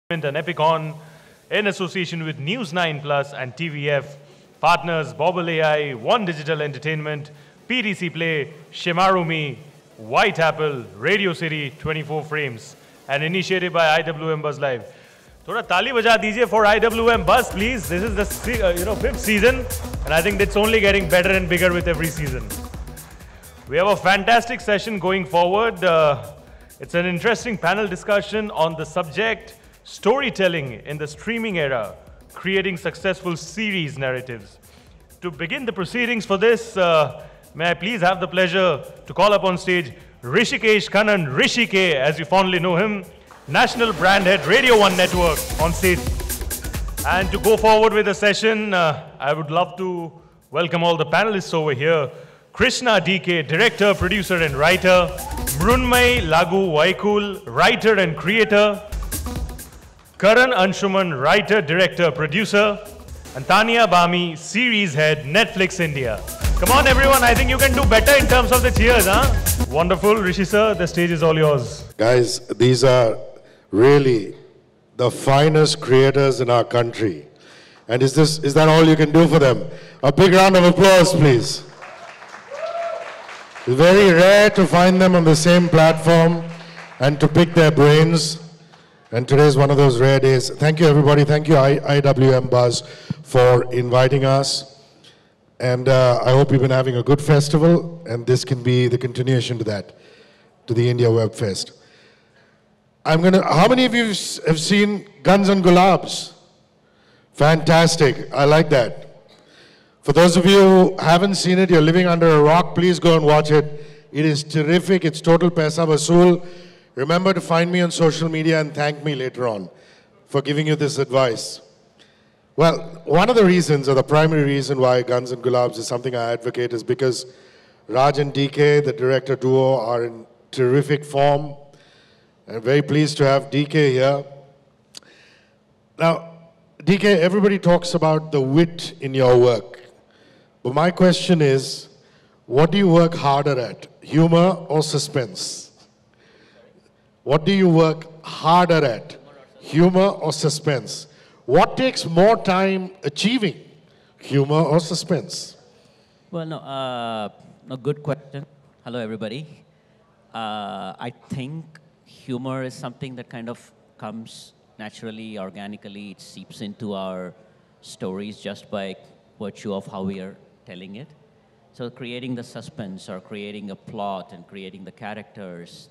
An Epicon in association with News 9 Plus and TVF, partners Bobble AI, One Digital Entertainment, PTC Play, Shemarumi, White Apple, Radio City, 24 Frames, an initiative by IWMBuzz Live. थोड़ा ताली बजा दीजिए for IWMBuzz, please. This is the fifth season, and I think it's only getting better and bigger with every season. We have a fantastic session going forward. It's an interesting panel discussion on the subject storytelling in the streaming era, creating successful series narratives. To begin the proceedings for this, may I please have the pleasure to call up on stage Hrishikesh Kannan, Hrishikesh, as you fondly know him, National Brand Head, RadioOne Network on stage. And to go forward with the session, I would love to welcome all the panelists over here. Krishna DK, Director, Producer and Writer. Mrunmayee, Lagoo, Waikul, Writer and Creator. Karan, Anshuman, Writer, Director, Producer. And Tanya, Bami, Series Head, Netflix India. Come on everyone, I think you can do better in terms of the cheers, huh? Wonderful, Hrishi sir, the stage is all yours. Guys, these are really the finest creators in our country. And is that all you can do for them? A big round of applause, please. It's very rare to find them on the same platform and to pick their brains. And today is one of those rare days. Thank you, everybody. Thank you, IWMBuzz, for inviting us. And I hope you've been having a good festival, and this can be the continuation to that, to the India Web Fest. How many of you have seen Guns and Gulabs? Fantastic. I like that. For those of you who haven't seen it, you're living under a rock, please go and watch it. It is terrific. It's total paisa vasool. Remember to find me on social media and thank me later on for giving you this advice. Well, one of the reasons, or the primary reason why Guns and Gulabs is something I advocate is because Raj and DK, the director duo, are in terrific form. I'm very pleased to have DK here. Now, DK, everybody talks about the wit in your work. But my question is, what do you work harder at, humor or suspense? What do you work harder at, humor or suspense? What takes more time achieving, humor or suspense? Well, no, good question. Hello, everybody. I think humor is something that kind of comes naturally, organically. It seeps into our stories just by virtue of how we are telling it. So creating the suspense or creating a plot and creating the characters,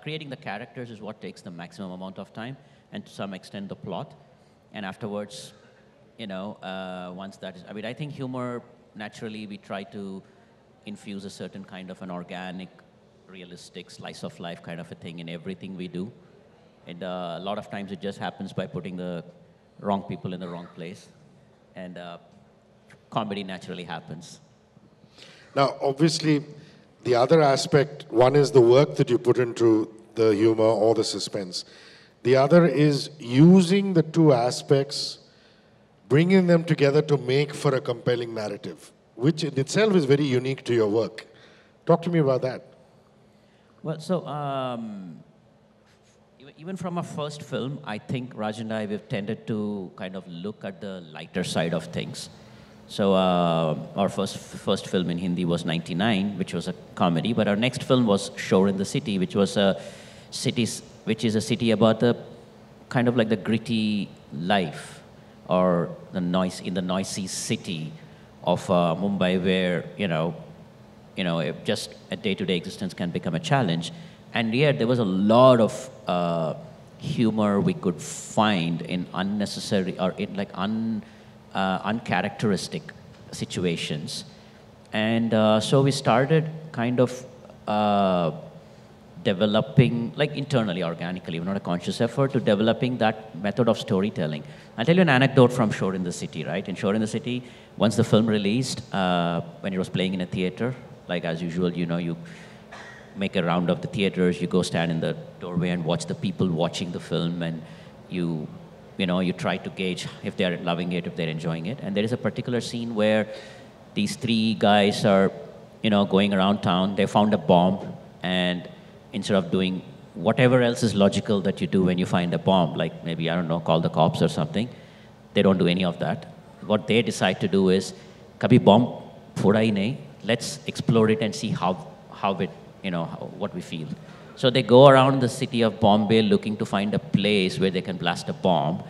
creating the characters is what takes the maximum amount of time, and to some extent the plot. And afterwards, once that is, I think humor, naturally we try to infuse a certain kind of an organic, realistic, slice of life kind of a thing in everything we do. And a lot of times it just happens by putting the wrong people in the wrong place. And comedy naturally happens. Now, obviously, the other aspect, one is the work that you put into the humor or the suspense. The other is using the two aspects, bringing them together to make for a compelling narrative, which in itself is very unique to your work. Talk to me about that. Well, so even from our first film, I think Raj and I, we've tended to kind of look at the lighter side of things. So our first film in Hindi was 99, which was a comedy, but our next film was Shore in the City, which was a city about the kind of like the gritty life or the noise in the noisy city of Mumbai, where just a day-to-day existence can become a challenge. And yet there was a lot of humor we could find in unnecessary or in like uncharacteristic situations. And so we started kind of developing, like internally, organically, not a conscious effort, to developing that method of storytelling. I'll tell you an anecdote from Shore in the City, right? In Shore in the City, once the film released, when it was playing in a theater, like as usual, you make a round of the theaters, you go stand in the doorway and watch the people watching the film, and you try to gauge if they're loving it, if they're enjoying it. And there is a particular scene where these three guys are, going around town. They found a bomb, and instead of doing whatever else is logical that you do when you find a bomb, like maybe, I don't know, call the cops or something, they don't do any of that. What they decide to do is, kabhi bomb phoda hi nahi, let's explore it and see how it, what we feel. So they go around the city of Bombay looking to find a place where they can blast a bomb.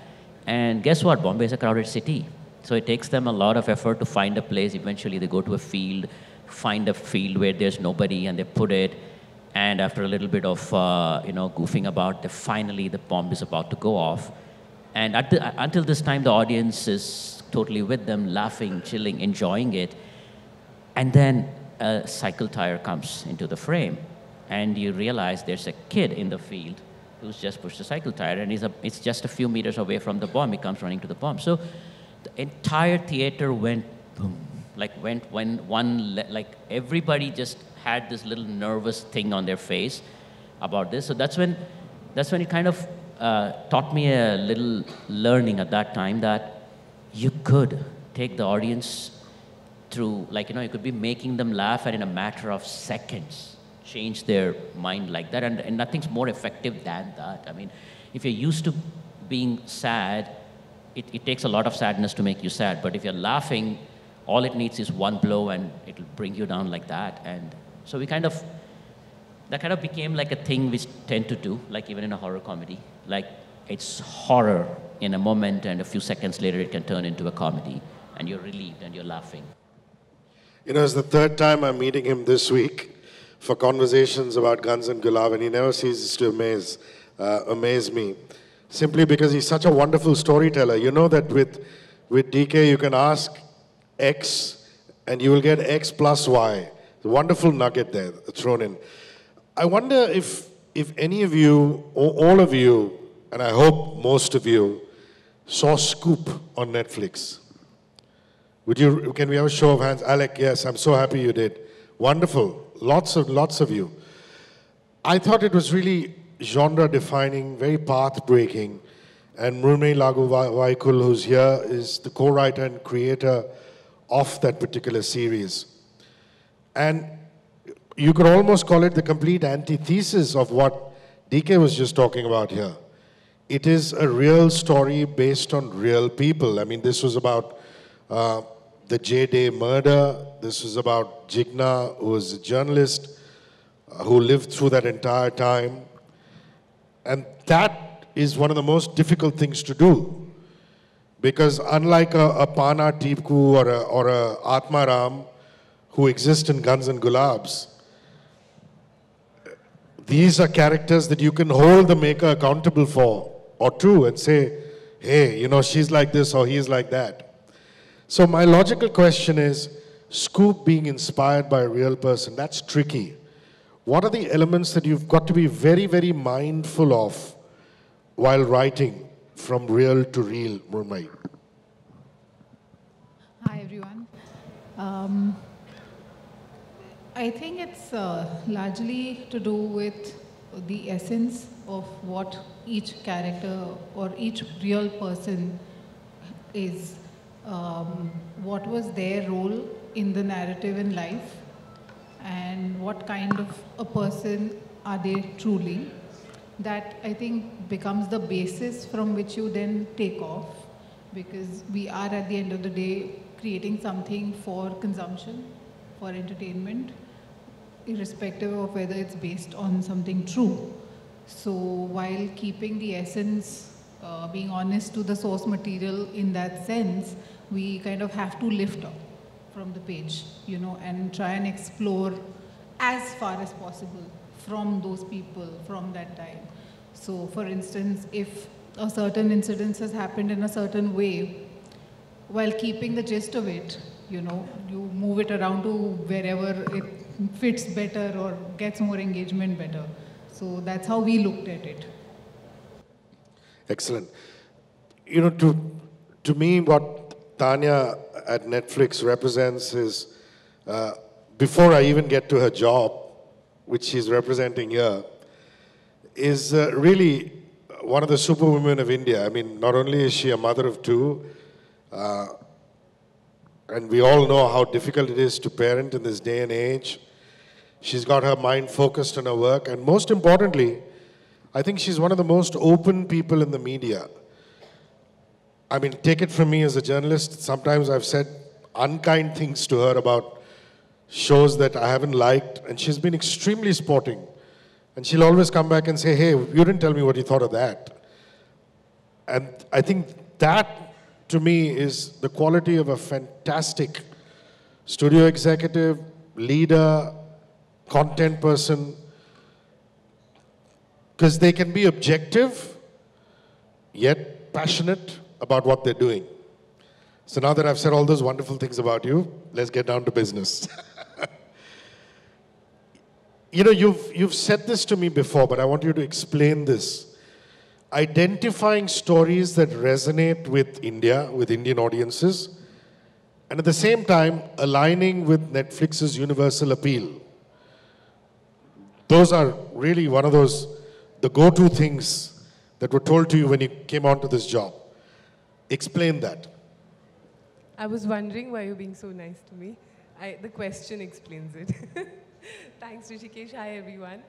And guess what? Bombay is a crowded city. So it takes them a lot of effort to find a place. Eventually they go to a field, find a field where there's nobody, and they put it. And after a little bit of, goofing about, finally the bomb is about to go off. And until this time, the audience is totally with them, laughing, chilling, enjoying it. And then a cycle tire comes into the frame. And you realize there's a kid in the field who's just pushed a cycle tire, and it's just a few meters away from the bomb. He comes running to the bomb. So the entire theater went boom, like everybody just had this little nervous thing on their face about this. So that's when it kind of taught me a little learning at that time, that you could take the audience through, you could be making them laugh, and in a matter of seconds, change their mind like that. And nothing's more effective than that. I mean, if you're used to being sad, it takes a lot of sadness to make you sad. But if you're laughing, all it needs is one blow, and it'll bring you down like that. And so that kind of became like a thing we tend to do, like even in a horror comedy. Like, it's horror in a moment, and a few seconds later it can turn into a comedy, and you're relieved and you're laughing. It's the third time I'm meeting him this week for conversations about Guns and Gulab, and he never ceases to amaze me, simply because he's such a wonderful storyteller. You know that with DK you can ask X and you will get X plus Y. A wonderful nugget there thrown in. I wonder if any of you, or all of you, and I hope most of you, saw Scoop on Netflix. Can we have a show of hands? Alec, yes, I'm so happy you did. Wonderful. Lots of you. I thought it was really genre-defining, very path-breaking. And Mrunmayee Lagoo Waikul, who's here, is the co-writer and creator of that particular series. And you could almost call it the complete antithesis of what DK was just talking about here. It is a real story based on real people. I mean, this was about the J-Day murder. This was about Jigna, who was a journalist who lived through that entire time. And that is one of the most difficult things to do. Because unlike a Pana Tipku or a Atmaram who exist in Guns and Gulabs, these are characters that you can hold the maker accountable for or to and say, hey, she's like this or he's like that. So my logical question is, Scoop being inspired by a real person, that's tricky. What are the elements that you've got to be very, very mindful of while writing from real to real, Mrunmayee? Hi, everyone. I think it's largely to do with the essence of what each character or each real person is. What was their role in the narrative in life, and what kind of a person are they truly. That, I think, becomes the basis from which you then take off, because we are at the end of the day creating something for consumption, for entertainment, irrespective of whether it's based on something true. So while keeping the essence, being honest to the source material in that sense, we kind of have to lift up from the page, and try and explore as far as possible from those people, from that time. So for instance, if a certain incident has happened in a certain way, while keeping the gist of it, you move it around to wherever it fits better or gets more engagement better. So that's how we looked at it. Excellent. To me, what Tanya at Netflix represents is, before I even get to her job, which she's representing here, is really one of the superwomen of India. I mean, not only is she a mother of two, and we all know how difficult it is to parent in this day and age. She's got her mind focused on her work, and most importantly, I think she's one of the most open people in the media. I mean, take it from me as a journalist, sometimes I've said unkind things to her about shows that I haven't liked, and she's been extremely sporting. And she'll always come back and say, hey, you didn't tell me what you thought of that. And I think that, to me, is the quality of a fantastic studio executive, leader, content person, because they can be objective, yet passionate about what they're doing. So now that I've said all those wonderful things about you, let's get down to business. You know, you've said this to me before, but I want you to explain this. Identifying stories that resonate with India, with Indian audiences, and at the same time, aligning with Netflix's universal appeal. Those are really one of those, the go-to things that were told to you when you came onto this job. Explain that. I was wondering why you're being so nice to me. The question explains it. Thanks, Hrishikesh. Hi, everyone.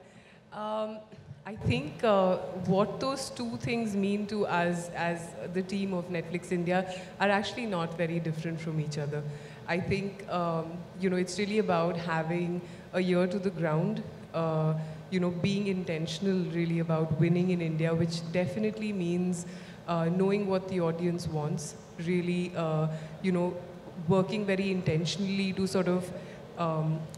I think what those two things mean to us as the team of Netflix India are actually not very different from each other. I think, it's really about having a ear to the ground, being intentional really about winning in India, which definitely means knowing what the audience wants, really, working very intentionally to sort of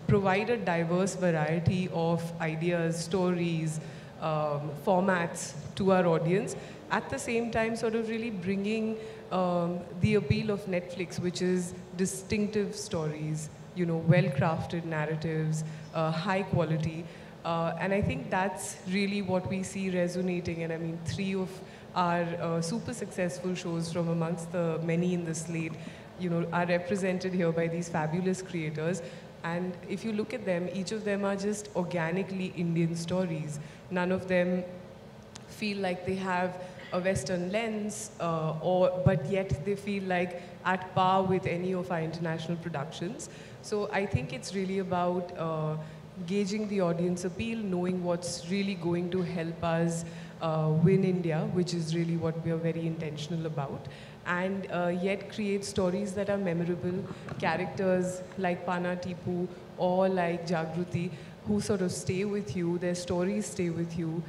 provide a diverse variety of ideas, stories, formats to our audience. At the same time, sort of really bringing the appeal of Netflix, which is distinctive stories, well-crafted narratives, high quality. And I think that's really what we see resonating. And I mean, 3 of our super successful shows from amongst the many in the slate, are represented here by these fabulous creators. And if you look at them, each of them are just organically Indian stories. None of them feel like they have a Western lens, but yet they feel like at par with any of our international productions. So I think it's really about gauging the audience appeal, knowing what's really going to help us win India, which is really what we are very intentional about, and yet create stories that are memorable, characters like Pana Tipu or like Jagruti, who sort of stay with you, their stories stay with you.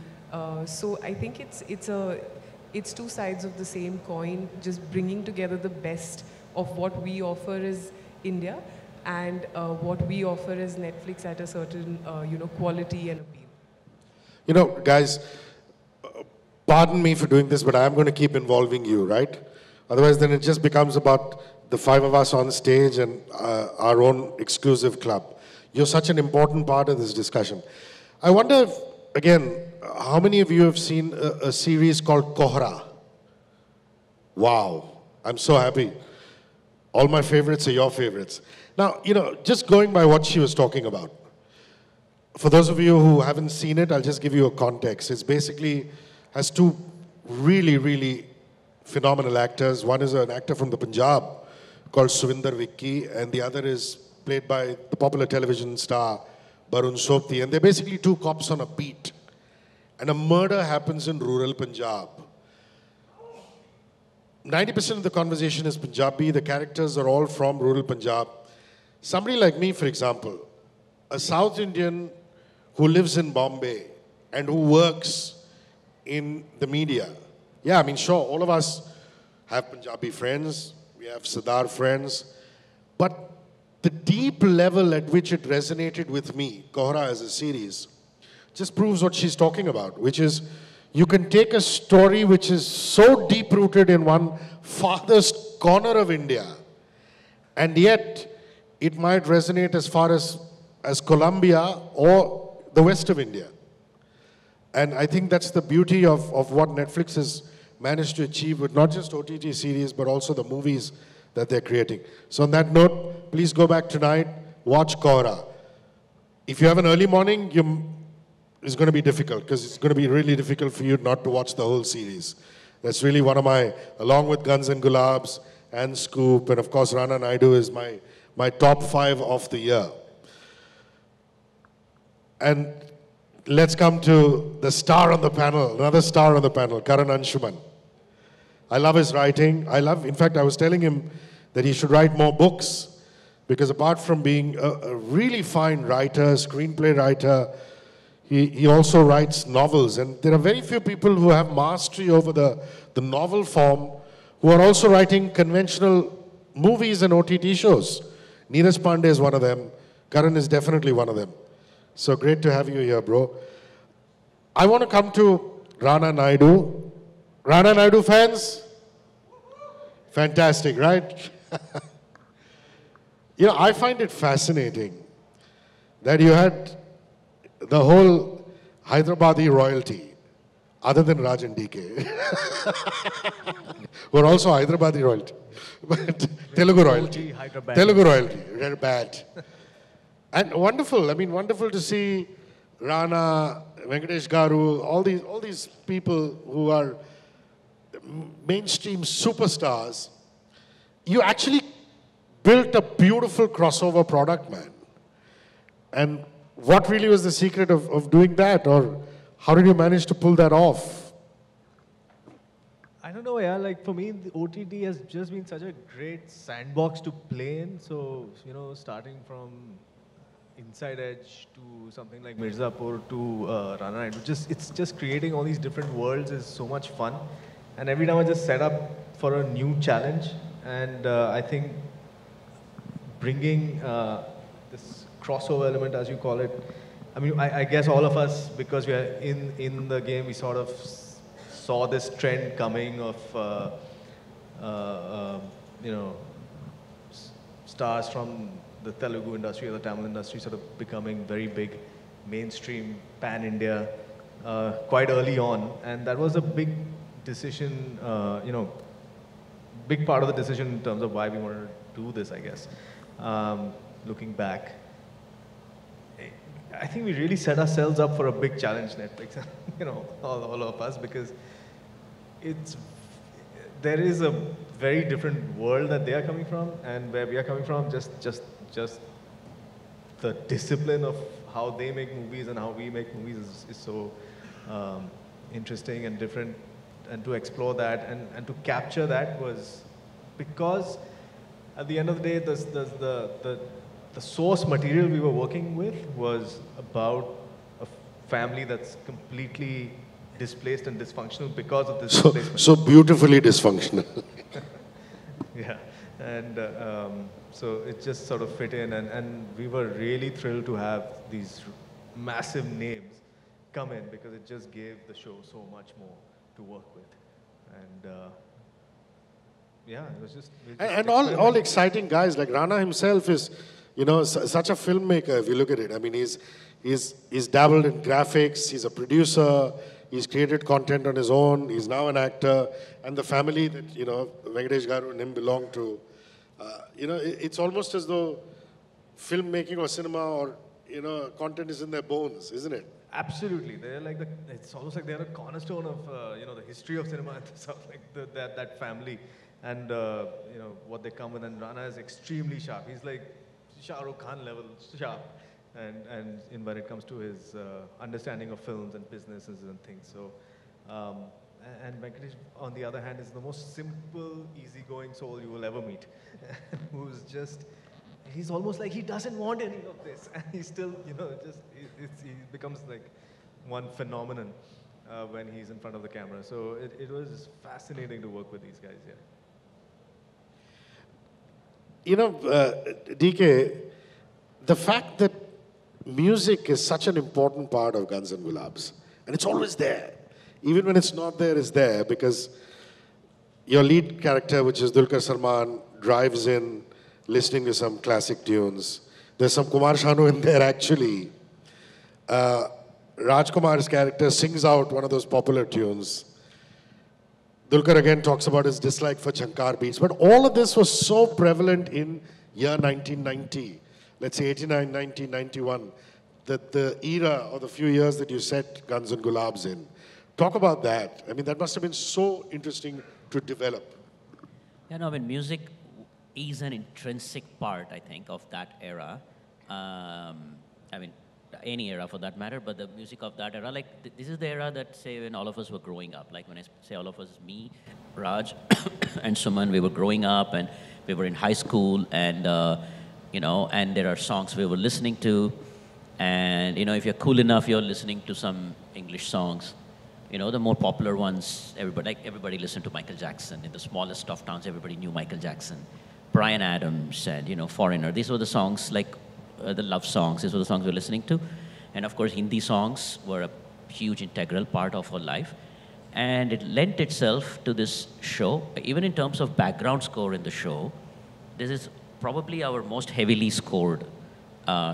So I think it's two sides of the same coin, just bringing together the best of what we offer as India and what we offer as Netflix at a certain quality and appeal. Guys, pardon me for doing this, but I am going to keep involving you, right? Otherwise, then it just becomes about the 5 of us on stage and our own exclusive club. You're such an important part of this discussion. I wonder if, again, how many of you have seen a series called Kohra? Wow, I'm so happy. All my favorites are your favorites. Now, just going by what she was talking about, for those of you who haven't seen it, I'll just give you a context. It's basically has 2 really, really phenomenal actors. One is an actor from the Punjab called Suvinder Vicky, and the other is played by the popular television star Barun Sobti. And they're basically 2 cops on a beat. And a murder happens in rural Punjab. 90% of the conversation is Punjabi. The characters are all from rural Punjab. Somebody like me, for example, a South Indian who lives in Bombay and who works in the media. Yeah, I mean, sure, all of us have Punjabi friends, we have Sardar friends, but the deep level at which it resonated with me, Kohra as a series, just proves what she's talking about, which is you can take a story which is so deep-rooted in one farthest corner of India, and yet it might resonate as far as Colombia or the west of India. And I think that's the beauty of what Netflix has managed to achieve with not just OTT series, but also the movies that they're creating. So on that note, please go back tonight, watch Kohra. If you have an early morning, it's going to be difficult, because it's going to be really difficult for you not to watch the whole series. That's really one of my, along with Guns and Gulabs and Scoop, and of course Rana Naidu is my top 5 of the year. And let's come to the star on the panel, another star on the panel, Karan Anshuman. I love his writing. In fact, I was telling him that he should write more books because apart from being a really fine writer, screenplay writer, he also writes novels. And there are very few people who have mastery over the novel form who are also writing conventional movies and OTT shows. Neeraj Pandey is one of them. Karan is definitely one of them. So great to have you here, bro. I want to come to Rana Naidu. Rana Naidu fans? Fantastic, right? You know, I find it fascinating that you had the whole Hyderabadi royalty, other than Raj and DK, who are also Hyderabadi royalty, but Telugu royalty. Telugu royalty, they're bad. And wonderful, I mean, wonderful to see Rana, Venkatesh Garu, all these people who are mainstream superstars. You actually built a beautiful crossover product, man. And what really was the secret of doing that? Or how did you manage to pull that off? I don't know, yeah, like for me, the OTT has just been such a great sandbox to play in. So, you know, starting from Inside Edge to something like Mirzapur to Rana Naidu, it's just creating all these different worlds is so much fun. And every time I just set up for a new challenge. And I think bringing this crossover element, as you call it, I mean, I guess all of us, because we are in the game, we sort of saw this trend coming of, you know, stars from the Telugu industry or the Tamil industry sort of becoming very big, mainstream, pan-India, quite early on. And that was a big decision, you know, big part of the decision in terms of why we wanted to do this, I guess. Looking back, I think we really set ourselves up for a big challenge, Netflix, you know, all of us, because there is a very different world that they are coming from and where we are coming from. Just the discipline of how they make movies and how we make movies is so interesting and different. And to explore that and to capture that was because at the end of the day, the source material we were working with was about a family that's completely displaced and dysfunctional because of this displacement. So beautifully dysfunctional. Yeah, and so it just sort of fit in, and we were really thrilled to have these massive names come in because it just gave the show so much more to work with. And yeah, it was just... And all exciting guys, like Rana himself is, you know, such a filmmaker if you look at it. I mean, he's dabbled in graphics, he's a producer, he's created content on his own, he's now an actor, and the family that, you know, Venkatesh Garu and him belong to, you know, it's almost as though filmmaking or cinema or, you know, content is in their bones, isn't it? Absolutely, they're like it's almost like they're a cornerstone of you know, the history of cinema and stuff, like that family, and you know what they come with. And Rana is extremely sharp. He's like Shah Rukh Khan level sharp, and when it comes to his understanding of films and businesses and things. So, and Venkatesh, on the other hand, is the most simple, easygoing soul you will ever meet, who's just. He's almost like he doesn't want any of this, and he's still, you know, just he becomes like one phenomenon when he's in front of the camera. So it was fascinating to work with these guys. Yeah. You know, DK, the fact that music is such an important part of Guns and Gulabs, and it's always there, even when it's not there, it's there because your lead character, which is Dulquer Salmaan, drives in. Listening to some classic tunes. There's some Kumar Sanu in there actually. Rajkumar's character sings out one of those popular tunes. Dulquer again talks about his dislike for Chankar beats. But all of this was so prevalent in year 1990. Let's say 89, 90, 91. The era or the few years that you set Guns and Gulabs in. Talk about that. I mean, that must have been so interesting to develop. Yeah, no, I mean, music is an intrinsic part, I think, of that era. I mean, any era for that matter, but the music of that era, like this is the era that say when all of us were growing up. Like when I say all of us, me, Raj, and Suman, we were growing up and we were in high school, and you know, and there are songs we were listening to, and you know, if you're cool enough, you're listening to some English songs. You know, the more popular ones, everybody listened to Michael Jackson. In the smallest of towns, everybody knew Michael Jackson. Bryan Adams and, you know, Foreigner. These were the songs, like the love songs. These were the songs we were listening to. And of course, Hindi songs were a huge integral part of our life. And it lent itself to this show. Even in terms of background score in the show, this is probably our most heavily scored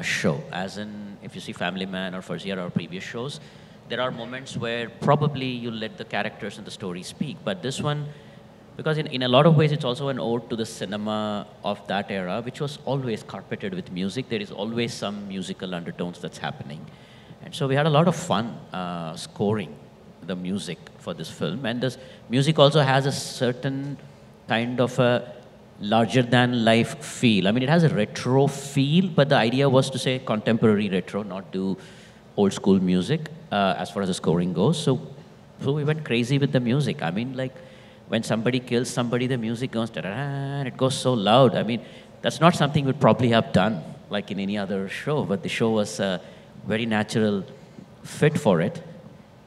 show. As in, if you see Family Man or First Year or previous shows, there are moments where probably you let the characters and the story speak. But this one, because in a lot of ways, it's also an ode to the cinema of that era, which was always carpeted with music. There is always some musical undertones that's happening. And so we had a lot of fun scoring the music for this film. And this music also has a certain kind of a larger-than-life feel. I mean, it has a retro feel, but the idea was to say contemporary retro, not do old school music as far as the scoring goes. So we went crazy with the music. I mean, like when somebody kills somebody, the music goes da-da-da, and it goes so loud. I mean, that's not something we'd probably have done like in any other show, but the show was a very natural fit for it.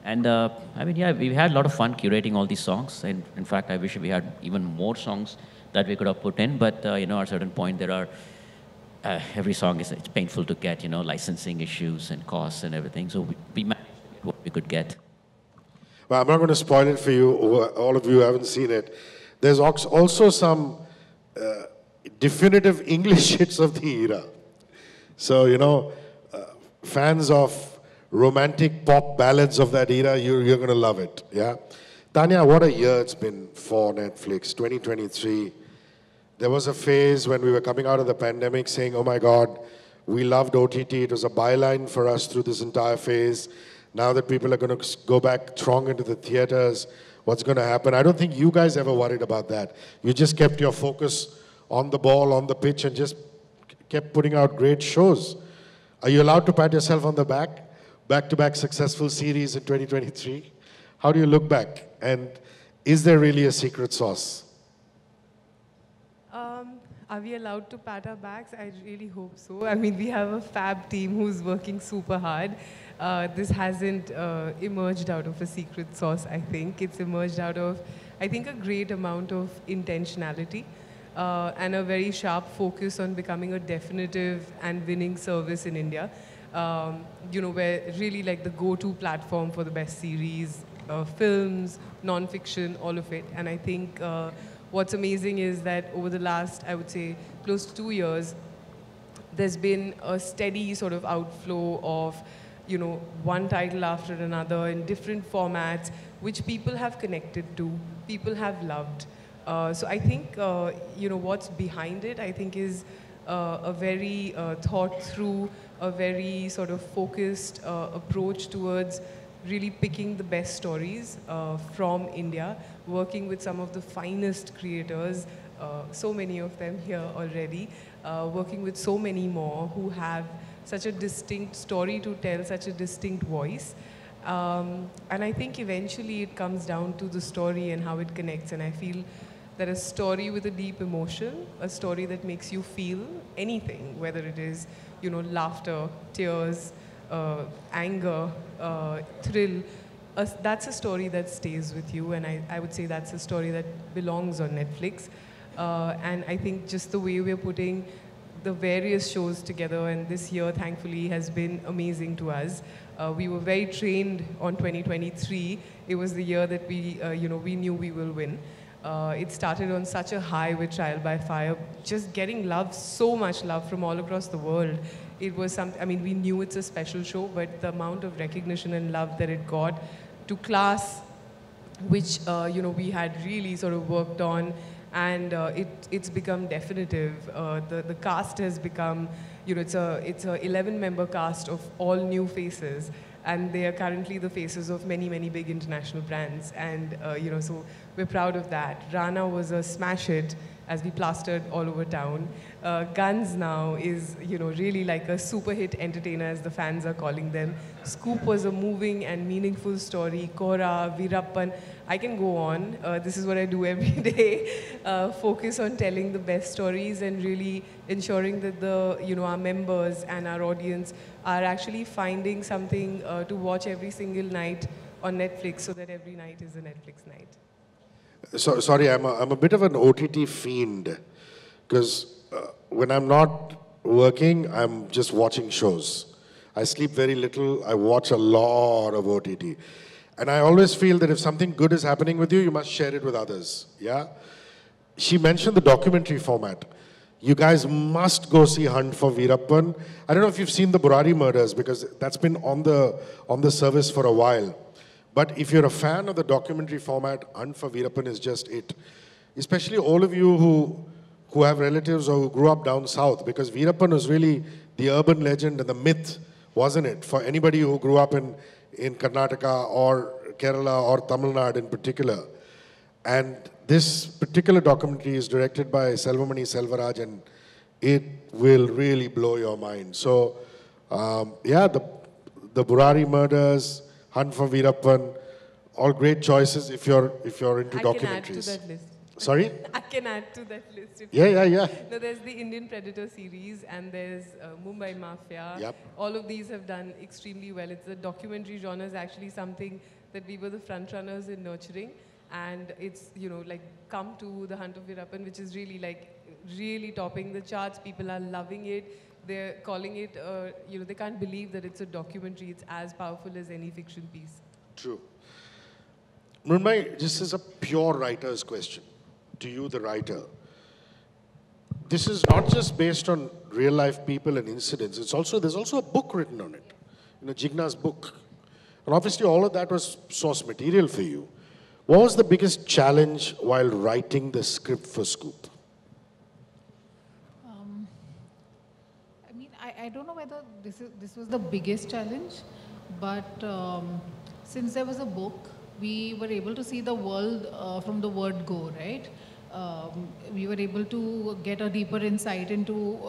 And I mean, yeah, we had a lot of fun curating all these songs. And in fact, I wish we had even more songs that we could have put in. But you know, at a certain point, there are every song it's painful to get, you know, licensing issues and costs and everything. So we managed to get what we could get. Well, I'm not going to spoil it for you, all of you who haven't seen it. There's also some definitive English hits of the era. So, you know, fans of romantic pop ballads of that era, you're going to love it, yeah? Tanya, what a year it's been for Netflix, 2023. There was a phase when we were coming out of the pandemic saying, oh my God, we loved OTT. It was a byline for us through this entire phase. Now that people are going to go back throng into the theaters, what's going to happen? I don't think you guys ever worried about that. You just kept your focus on the ball, on the pitch, and just kept putting out great shows. Are you allowed to pat yourself on the back? Back-to-back successful series in 2023. How do you look back? And is there really a secret sauce? Are we allowed to pat our backs? I really hope so. I mean, we have a fab team who's working super hard. This hasn't emerged out of a secret sauce, I think. It's emerged out of, I think, a great amount of intentionality and a very sharp focus on becoming a definitive and winning service in India. You know, we're really like the go-to platform for the best series, films, non-fiction, all of it. And I think what's amazing is that over the last, I would say, close to 2 years, there's been a steady sort of outflow of, you know, one title after another in different formats, which people have connected to, people have loved. So I think, you know, what's behind it, I think, is a very thought through, a very sort of focused approach towards really picking the best stories from India, working with some of the finest creators, so many of them here already, working with so many more who have such a distinct story to tell, such a distinct voice. And I think eventually it comes down to the story and how it connects. And I feel that a story with a deep emotion, a story that makes you feel anything, whether it is, you know, laughter, tears, anger, thrill, that's a story that stays with you. And I would say that's a story that belongs on Netflix. And I think just the way we're putting the various shows together, and this year, thankfully, has been amazing to us. We were very trained on 2023. It was the year that we, you know, we knew we will win. It started on such a high with Trial by Fire, just getting love, so much love from all across the world. It was I mean, we knew it's a special show, but the amount of recognition and love that it got to Class, which, you know, we had really sort of worked on, and it's become definitive. The cast has become, you know, it's a 11-member cast of all new faces, and they are currently the faces of many, many big international brands. And, you know, so we're proud of that. Rana was a smash hit. as we plastered all over town. Guns now is, really like a super hit entertainer, as the fans are calling them. Scoop was a moving and meaningful story. Kora, Veerappan, I can go on. This is what I do every day. Focus on telling the best stories and really ensuring that our members and our audience are actually finding something to watch every single night on Netflix, so that every night is a Netflix night. So, sorry, I'm a bit of an OTT fiend, because when I'm not working, I'm just watching shows. I sleep very little. I watch a lot of OTT. And I always feel that if something good is happening with you, you must share it with others. Yeah? She mentioned the documentary format. You guys must go see Hunt for Veerappan. I don't know if you've seen the Burari murders, because that's been on the service for a while. But if you're a fan of the documentary format, Hunt for Veerappan is just it. Especially all of you who have relatives or who grew up down south, because Veerappan was really the urban legend and the myth, wasn't it? For anybody who grew up in Karnataka or Kerala or Tamil Nadu in particular. And this particular documentary is directed by Selvamani Selvaraj, and it will really blow your mind. So, yeah, the Burari murders, Hunt for Veerappan, all great choices if you're into documentaries. I can add to that list. Sorry? I can add to that list. Yeah. No, there's the Indian Predator series, and there's Mumbai Mafia. Yep. All of these have done extremely well. It's the documentary genre is actually something that we were the front runners in nurturing. And it's, come to the Hunt of Veerappan, which is really topping the charts. People are loving it. They're calling it, they can't believe that it's a documentary. It's as powerful as any fiction piece. True. Mrunmayee, this is a pure writer's question to you, the writer. This is not just based on real life people and incidents. There's also a book written on it. Jigna's book. And obviously all of that was source material for you. What was the biggest challenge while writing the script for Scoop? I don't know whether this was the biggest challenge, but since there was a book, we were able to see the world from the word go, right? We were able to get a deeper insight into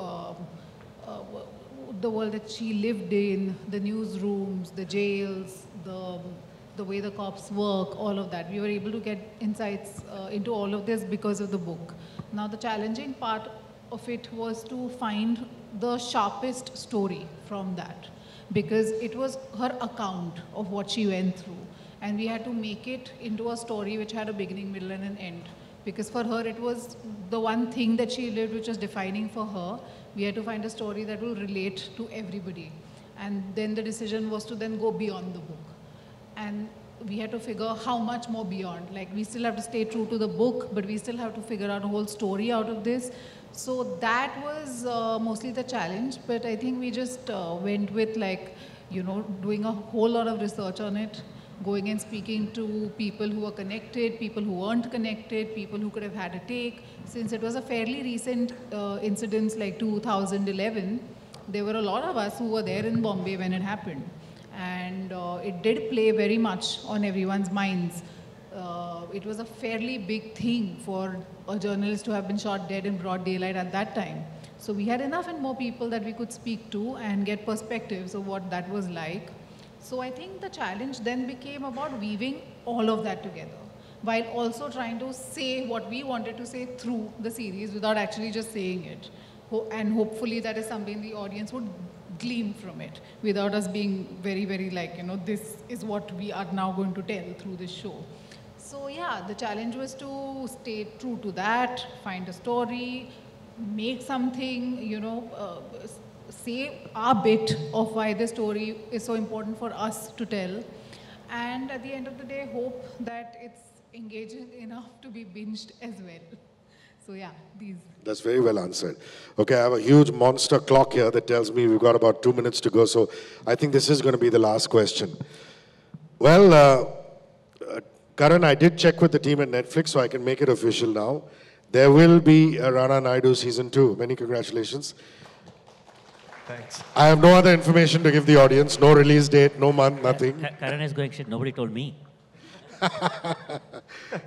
the world that she lived in, the newsrooms, the jails, the way the cops work, all of that. We were able to get insights into all of this because of the book. Now, the challenging part of it was to find the sharpest story from that, because it was her account of what she went through. And we had to make it into a story which had a beginning, middle, and an end. Because for her, it was the one thing that she lived which was defining for her. We had to find a story that will relate to everybody. And then the decision was to then go beyond the book. And we had to figure how much more beyond. Like, we still have to stay true to the book, but we still have to figure out a whole story out of this. So that was mostly the challenge. But I think we just went with doing a whole lot of research on it, going and speaking to people who were connected, people who weren't connected, people who could have had a take. Since it was a fairly recent incident, like 2011, there were a lot of us who were there in Bombay when it happened. And it did play very much on everyone's minds. It was a fairly big thing for a journalist to have been shot dead in broad daylight at that time. So we had enough and more people that we could speak to and get perspectives of what that was like. So I think the challenge then became about weaving all of that together, while also trying to say what we wanted to say through the series without actually just saying it. And hopefully that is something the audience would glean from it, without us being very, very this is what we are now going to tell through this show. So yeah, the challenge was to stay true to that, find a story, make something, say our bit of why the story is so important for us to tell. And at the end of the day, hope that it's engaging enough to be binged as well. So yeah, these. That's very well answered. Okay, I have a huge monster clock here that tells me we've got about 2 minutes to go. So I think this is going to be the last question. Well, Karan, I did check with the team at Netflix, so I can make it official now. There will be a Rana Naidu season 2. Many congratulations. Thanks. I have no other information to give the audience. No release date, no month, nothing. Karan is going, shit, nobody told me.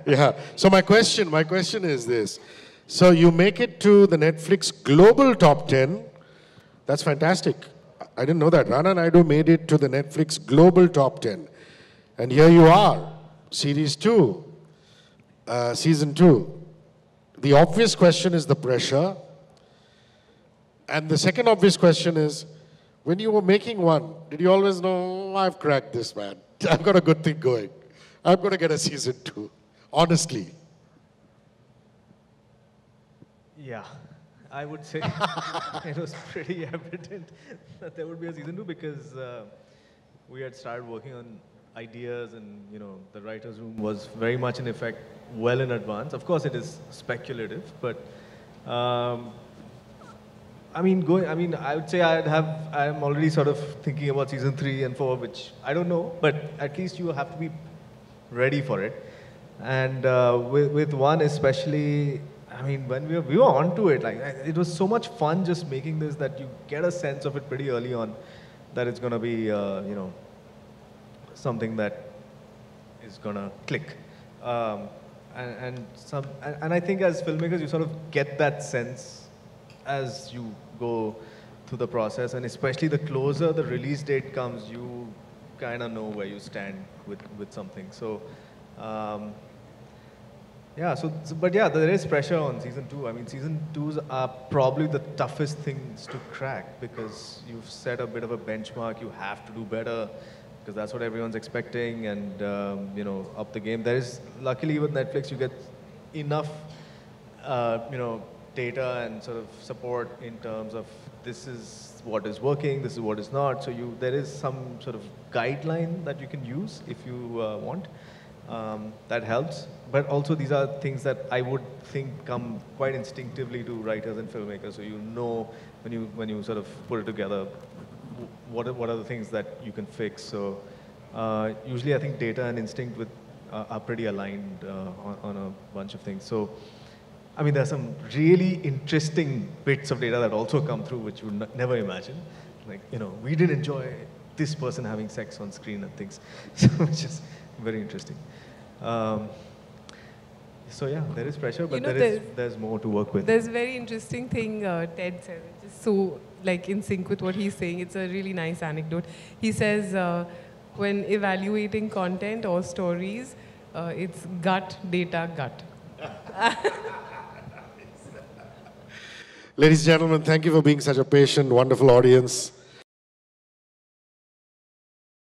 Yeah. So my question is this. So you make it to the Netflix Global Top 10. That's fantastic. I didn't know that. Rana Naidu made it to the Netflix Global Top 10. And here you are, Series 2, Season 2. The obvious question is the pressure. And the second obvious question is, when you were making one, did you always know, I've cracked this, man. I've got a good thing going. I'm going to get a Season 2, honestly. Yeah, I would say it was pretty evident that there would be a Season 2 because we had started working on ideas and, the writer's room was very much in effect well in advance. Of course, it is speculative, but I would say I'm already sort of thinking about Season 3 and 4, which I don't know, but at least you have to be ready for it. And with one especially, when we were onto it, it was so much fun just making this that you get a sense of it pretty early on that it's going to be, something that is going to click. And I think as filmmakers, you sort of get that sense as you go through the process, and especially the closer the release date comes, you kind of know where you stand with something. So, there is pressure on Season 2. Season 2s are probably the toughest things to crack because you've set a bit of a benchmark. You have to do better because that's what everyone's expecting, and up the game. There is, luckily with Netflix, you get enough, data and sort of support in terms of this is what is working, this is what is not. So there is some sort of guideline that you can use if you want. That helps. But also these are things that I would think come quite instinctively to writers and filmmakers. So when you sort of put it together, what are the things that you can fix. So usually I think data and instinct are pretty aligned on a bunch of things. So there are some really interesting bits of data that also come through which you would never imagine. Like, we did enjoy this person having sex on screen and things, so which is very interesting. So yeah, there is pressure, but there's more to work with. There's a very interesting thing Ted said, which is so in sync with what he's saying. It's a really nice anecdote. He says when evaluating content or stories, it's gut, data, gut. Ladies and gentlemen, thank you for being such a patient, wonderful audience.